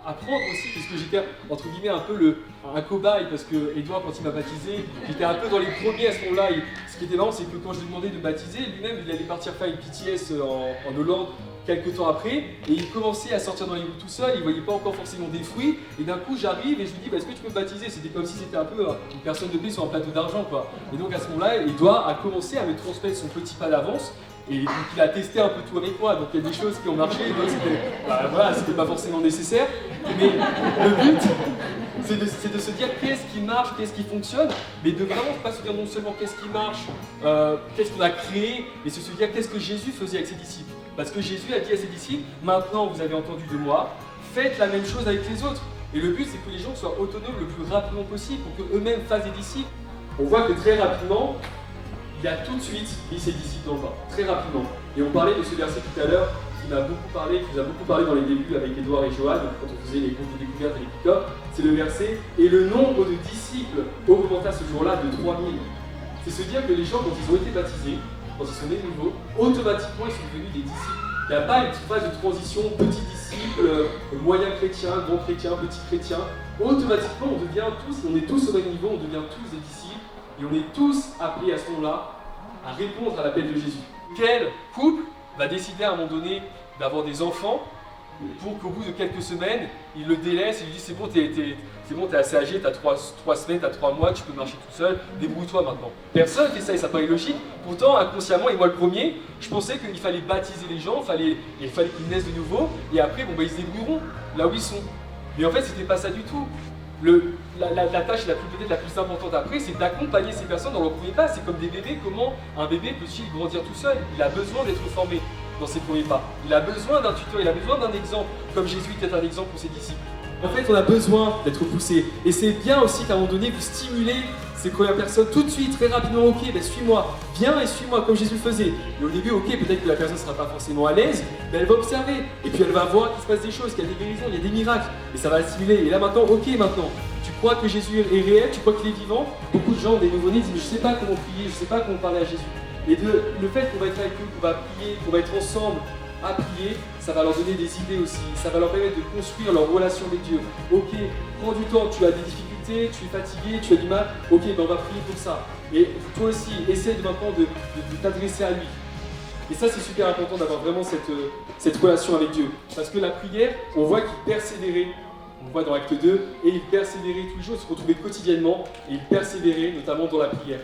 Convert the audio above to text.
apprendre aussi, puisque j'étais entre guillemets un peu un cobaye, parce que Edouard, quand il m'a baptisé, j'étais un peu dans les premiers à ce moment-là. Ce qui était marrant, c'est que quand je lui demandais de baptiser, lui-même il allait partir faire une PTS en Hollande quelques temps après, et il commençait à sortir dans les rues tout seul, il voyait pas encore forcément des fruits, et d'un coup j'arrive et je lui dis est-ce que tu peux me baptiser? C'était comme si c'était un peu une personne de paix sur un plateau d'argent, quoi. Et donc à ce moment-là, Edouard a commencé à me transmettre son petit pas d'avance. Et donc il a testé un peu tout avec moi, donc il y a des choses qui ont marché, d'autres c'était pas forcément nécessaire. Mais le but, c'est de se dire qu'est-ce qui marche, qu'est-ce qui fonctionne, mais de vraiment pas se dire non seulement qu'est-ce qui marche, qu'est-ce qu'on a créé, mais se dire qu'est-ce que Jésus faisait avec ses disciples. Parce que Jésus a dit à ses disciples, maintenant vous avez entendu de moi, faites la même chose avec les autres. Et le but, c'est que les gens soient autonomes le plus rapidement possible pour qu'eux-mêmes fassent des disciples. On voit que très rapidement, il a tout de suite mis ses disciples dans le bain, très rapidement. Et on parlait de ce verset tout à l'heure, qui nous a beaucoup parlé dans les débuts avec Edouard et Johan, quand on faisait les groupes de découverte et les pick-up. C'est le verset « Et le nombre de disciples augmenta ce jour-là de 3000 ». C'est se dire que les gens, quand ils ont été baptisés, quand ils sont nés de nouveau, automatiquement ils sont devenus des disciples. Il n'y a pas une phase de transition, petit disciple, moyen chrétien, grand chrétien, petit chrétien. Automatiquement, on est tous au même niveau, on devient tous des disciples. Et on est tous appelés à ce moment-là à répondre à l'appel de Jésus. Quel couple va décider à un moment donné d'avoir des enfants pour qu'au bout de quelques semaines, il le délaisse et lui dit c'est bon, t'es assez âgé, t'as 3 semaines, t'as 3 mois, tu peux marcher tout seul, débrouille-toi maintenant. Personne fait ça et ça paraît logique. Pourtant, inconsciemment, et moi le premier, je pensais qu'il fallait baptiser les gens, il fallait qu'ils naissent de nouveau, et après, ils se débrouilleront là où ils sont. Mais en fait, c'était pas ça du tout. La tâche peut-être la plus importante après, c'est d'accompagner ces personnes dans leur premier pas. C'est comme des bébés, comment un bébé peut-il grandir tout seul? Il a besoin d'être formé dans ses premiers pas. Il a besoin d'un tuteur, il a besoin d'un exemple, comme Jésus était un exemple pour ses disciples. En fait, on a besoin d'être poussé. Et c'est bien aussi qu'à un moment donné, vous stimulez ces premières personnes tout de suite, très rapidement, ok, suis-moi, viens et suis-moi comme Jésus le faisait. Et au début, ok, peut-être que la personne ne sera pas forcément à l'aise, mais elle va observer. Et puis elle va voir qu'il se passe des choses, qu'il y a des guérisons, il y a des miracles. Et ça va la stimuler. Et là maintenant, ok, maintenant, tu crois que Jésus est réel, tu crois qu'il est vivant. Beaucoup de gens, des nouveau-nés, disent, mais je ne sais pas comment prier, je ne sais pas comment parler à Jésus. Et le fait qu'on va être avec eux, qu'on va prier, qu'on va être ensemble, à prier, ça va leur donner des idées aussi, ça va leur permettre de construire leur relation avec Dieu. Ok, prends du temps, tu as des difficultés, tu es fatigué, tu as du mal, ok, on va prier pour ça. Et toi aussi, essaie maintenant de t'adresser à lui. Et ça, c'est super important d'avoir vraiment cette relation avec Dieu. Parce que la prière, on voit qu'il persévérait, on voit dans Acte 2, et il persévérait tous les jours, il se retrouvait quotidiennement, et il persévérait notamment dans la prière.